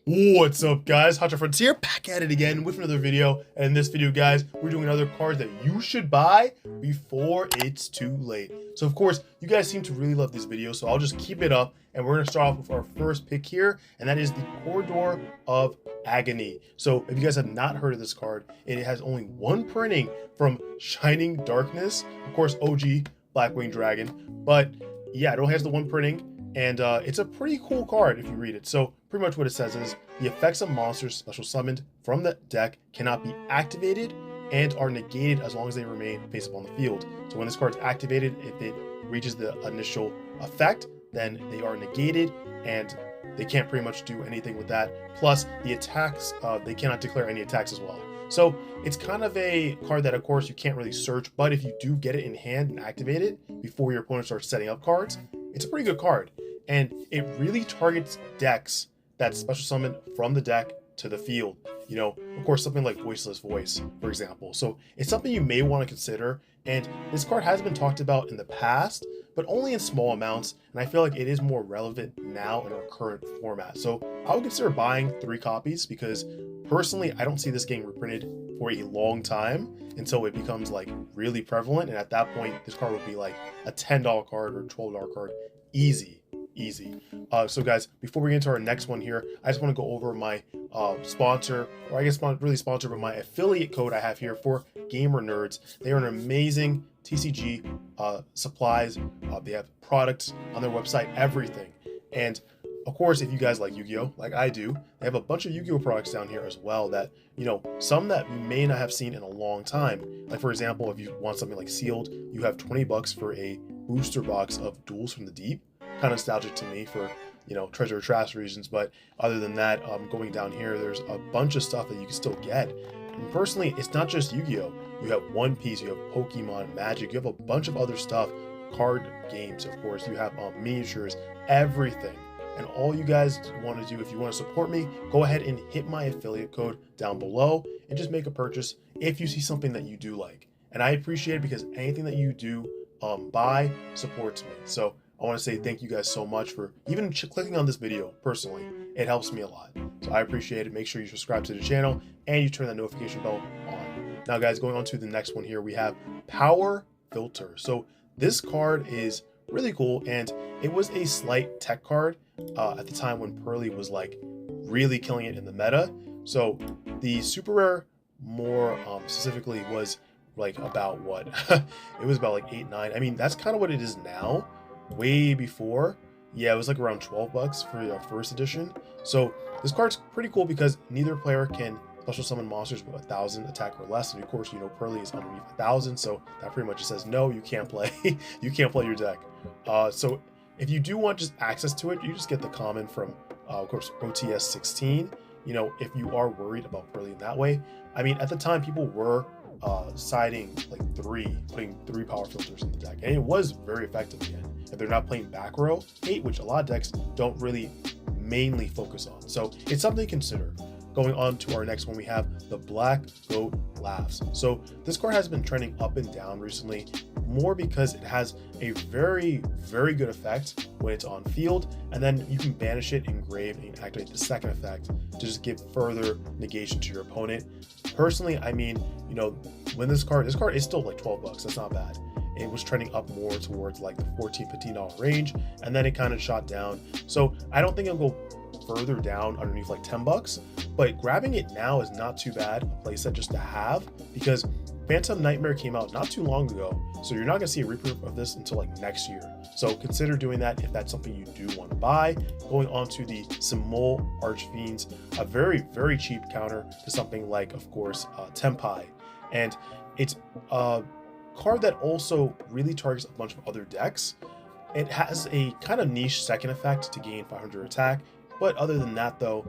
What's up, guys? HOTSHOTFRONTIER back at it again with another video. And in this video, guys, we're doing another card that you should buy before it's too late. So of course, you guys seem to really love these videos, so I'll just keep it up, and we're gonna start off with our first pick here, and that is the Corridor of Agony. So if you guys have not heard of this card, it has only one printing from Shining Darkness, of course OG Blackwing Dragon, but yeah, it only has the one printing. And it's a pretty cool card if you read it. So pretty much what it says is the effects of monsters special summoned from the deck cannot be activated and are negated as long as they remain face up on the field. So when this card is activated, if it reaches the initial effect, then they are negated and they can't pretty much do anything with that. Plus the attacks, they cannot declare any attacks as well. So it's kind of a card that of course you can't really search, but if you do get it in hand and activate it before your opponent starts setting up cards, it's a pretty good card. And it really targets decks that special summon from the deck to the field. You know, of course, something like Voiceless Voice, for example. So it's something you may want to consider. And this card has been talked about in the past, but only in small amounts. And I feel like it is more relevant now in our current format. So I would consider buying 3 copies because personally, I don't see this getting reprinted for a long time until it becomes like really prevalent. And at that point, this card would be like a $10 card or $12 card. Easy. So guys, before we get into our next one here, I just want to go over my sponsor, or I guess not really sponsor, but my affiliate code I have here for Gamer Nerds. They are an amazing TCG supplies. They have products on their website, everything. And of course, if you guys like Yu-Gi-Oh, like I do, they have a bunch of Yu-Gi-Oh products down here as well that, you know, some that you may not have seen in a long time. Like for example, if you want something like sealed, you have $20 for a booster box of Duels from the Deep. Kind of nostalgic to me for, you know, treasure or trash reasons. But other than that, going down here, there's a bunch of stuff that you can still get. And personally, it's not just Yu-Gi-Oh. You have One Piece, you have Pokemon, Magic, you have a bunch of other stuff, card games, of course, you have miniatures, everything. And all you guys want to do, if you want to support me, go ahead and hit my affiliate code down below and just make a purchase if you see something that you do like. And I appreciate it because anything that you do buy supports me. So I want to say thank you guys so much for even clicking on this video. Personally, it helps me a lot. So I appreciate it. Make sure you subscribe to the channel and you turn that notification bell on. Now guys, going on to the next one here, we have Power Filter. So this card is really cool, and it was a slight tech card at the time when Pearly was like really killing it in the meta. So the super rare more specifically was like about what? It was about like 8, 9. I mean, that's kind of what it is now. Way before, yeah, it was like around $12 for the first edition. So this card's pretty cool because neither player can special summon monsters with 1,000 attack or less, and of course, you know, Pearly is underneath 1,000, so that pretty much just says no, you can't play. You can't play your deck. So if you do want just access to it, you just get the common from of course OTS 16. You know, if you are worried about Pearly in that way, I mean, at the time people were siding like putting 3 power filters in the deck, and it was very effective again. If they're not playing back row 8, which a lot of decks don't really mainly focus on. So it's something to consider. Going on to our next one, we have the Black Goat Laughs. So this card has been trending up and down recently, more because it has a very, very good effect when it's on field, and then you can banish it in grave and activate the second effect to just give further negation to your opponent. Personally, I mean, you know, when this card is still like $12, that's not bad. It was trending up more towards like the $14, $15 range, and then it kind of shot down. So I don't think it'll go further down underneath like $10, but grabbing it now is not too bad a playset just to have, because Phantom Nightmare came out not too long ago, so you're not gonna see a reprint of this until like next year. So consider doing that if that's something you do want to buy. Going on to the Simul Archfiends, a very, very cheap counter to something like, of course, Tempai, and it's card that also really targets a bunch of other decks. It has a kind of niche second effect to gain 500 attack, but other than that though,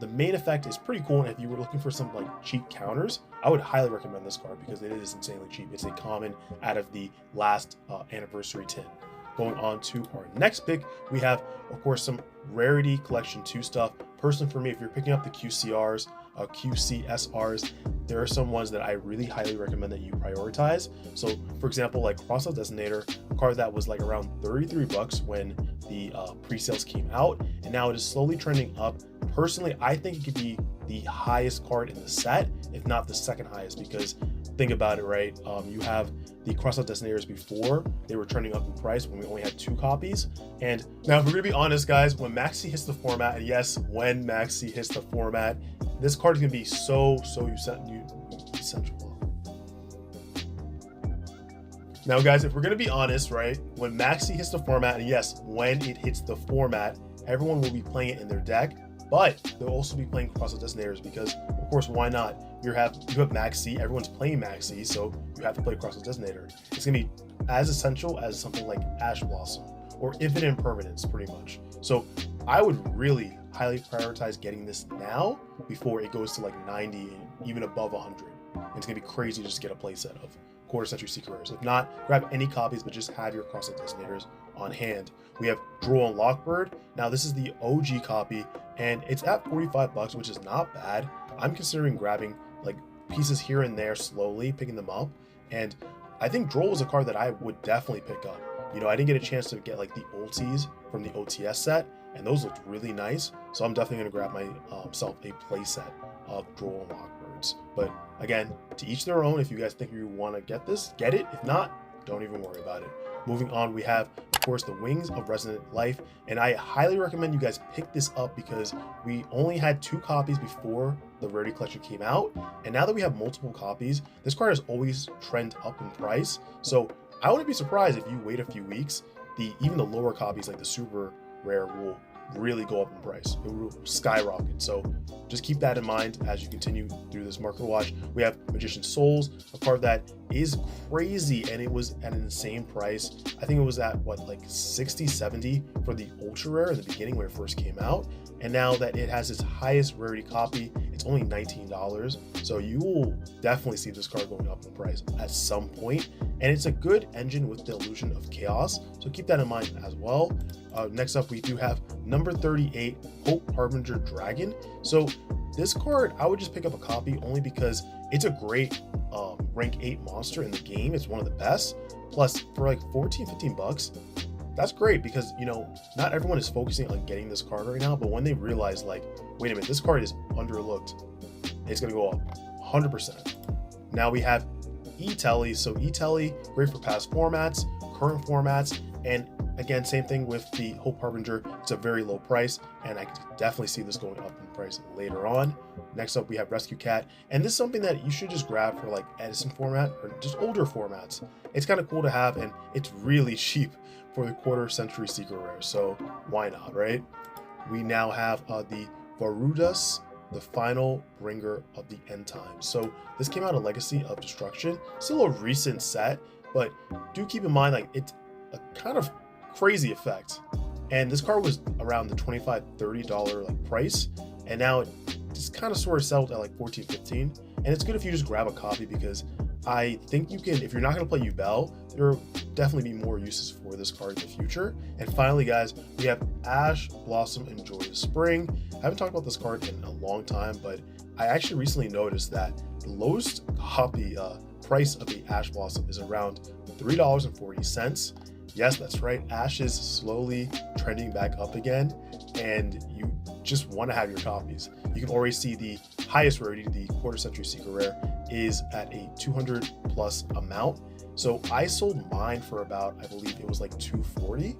the main effect is pretty cool, and if you were looking for some like cheap counters, I would highly recommend this card because it is insanely cheap. It's a common out of the last anniversary tin. Going on to our next pick, we have of course some Rarity Collection 2 stuff. Personally for me, if you're picking up the QCRs, QCSRs, there are some ones that I really highly recommend that you prioritize. So for example, like Crossout Designator, a card that was like around $33 when the pre-sales came out, and now it is slowly trending up personally, I think it could be the highest card in the set, if not the second highest, because think about it, right? You have the crossout destinators before, they were trending up in price when we only had 2 copies. And now if we're gonna be honest, guys, when Maxi hits the format, and yes, when Maxi hits the format, this card is gonna be so essential. Now guys, if we're gonna be honest, right, when Maxi hits the format, and yes, when it hits the format, everyone will be playing it in their deck, but they'll also be playing crossout destinators because, of course, why not? You have Maxi, everyone's playing Maxi, so you have to play crossout designator. It's gonna be as essential as something like Ash Blossom or Infinite Impermanence, pretty much. So I would really highly prioritize getting this now before it goes to like 90 and even above 100. And it's gonna be crazy just to get a playset of Quarter Century Secret Rares. If not, grab any copies, but just have your crossout designators on hand. We have Droll and Lockbird. Now this is the OG copy, and it's at 45 bucks, which is not bad. I'm considering grabbing like pieces here and there slowly, picking them up. And I think Droll was a card that I would definitely pick up. You know, I didn't get a chance to get like the ultis from the OTS set, and those looked really nice. So I'm definitely gonna grab myself a play set of Droll and Lockbirds. But again, to each their own. If you guys think you want to get this, get it. If not, don't even worry about it. Moving on, we have, of course, the Wings of Resonant Life, and I highly recommend you guys pick this up because we only had 2 copies before the Rarity Collection came out, and now that we have multiple copies, this card has always trended up in price. So I wouldn't be surprised if you wait a few weeks, even the lower copies like the Super Rare will really go up in price. It will skyrocket. So just keep that in mind as you continue through this market watch. We have Magician's Souls, a card that is crazy, and it was at an insane price. I think it was at what, like 60, 70 for the ultra rare in the beginning when it first came out. And now that it has its highest rarity copy, it's only $19. So you will definitely see this card going up in price at some point. And it's a good engine with the Illusion of Chaos. So keep that in mind as well. Next up, we do have number 38, Hope Harbinger Dragon. So this card, I would just pick up a copy only because it's a great rank 8 monster in the game. It's one of the best. Plus, for like 14, 15 bucks, that's great because, you know, not everyone is focusing on getting this card right now, but when they realize, like, wait a minute, this card is underlooked, it's going to go up 100%. Now we have E-Telly. So E-Telly, great for past formats, current formats, and again, same thing with the Hope Harbinger. It's a very low price, and I could definitely see this going up in price later on. Next up, we have Rescue Cat, and this is something that you should just grab for like Edison format or just older formats. It's kind of cool to have, and it's really cheap for the Quarter Century Secret Rare, so why not, right? We now have the Varudus, the Final Bringer of the End Times. So this came out of Legacy of Destruction. Still a recent set, but do keep in mind, like, it's a kind of crazy effect. And this card was around the $25, $30 like price, and now it just kind of sort of settled at like 14, 15. And it's good if you just grab a copy because I think you can, if you're not going to play Yubel, there will definitely be more uses for this card in the future. And finally, guys, we have Ash Blossom Enjoy the Spring. I haven't talked about this card in a long time, but I actually recently noticed that the lowest copy price of the Ash Blossom is around $3.40. Yes, that's right. Ash is slowly trending back up again, and you just want to have your copies. You can already see the highest rarity, the Quarter Century Secret Rare, is at a 200 plus amount. So I sold mine for about, I believe it was like 240,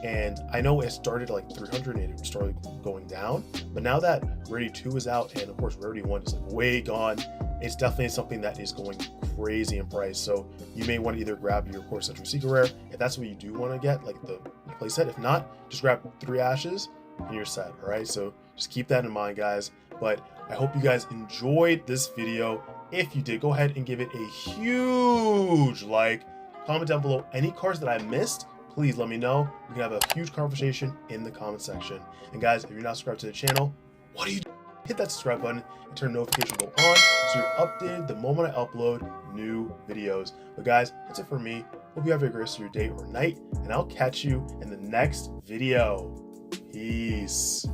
and I know it started at like 300 and it started going down, but now that Rarity 2 is out, and of course Rarity 1 is like way gone, it's definitely something that is going crazy in price. So you may want to either grab your Quarter Century Secret Rare if that's what you do want to get, like the playset. If not, just grab 3 ashes and you're set. All right, so just keep that in mind, guys. But I hope you guys enjoyed this video. If you did, go ahead and give it a huge like. Comment down below any cards that I missed. Please let me know. We can have a huge conversation in the comment section. And guys, if you're not subscribed to the channel, what are you doing? Hit that subscribe button and turn notification bell on so you're updated the moment I upload new videos. But guys, that's it for me. Hope you have a great rest of your day or night, and I'll catch you in the next video. Peace.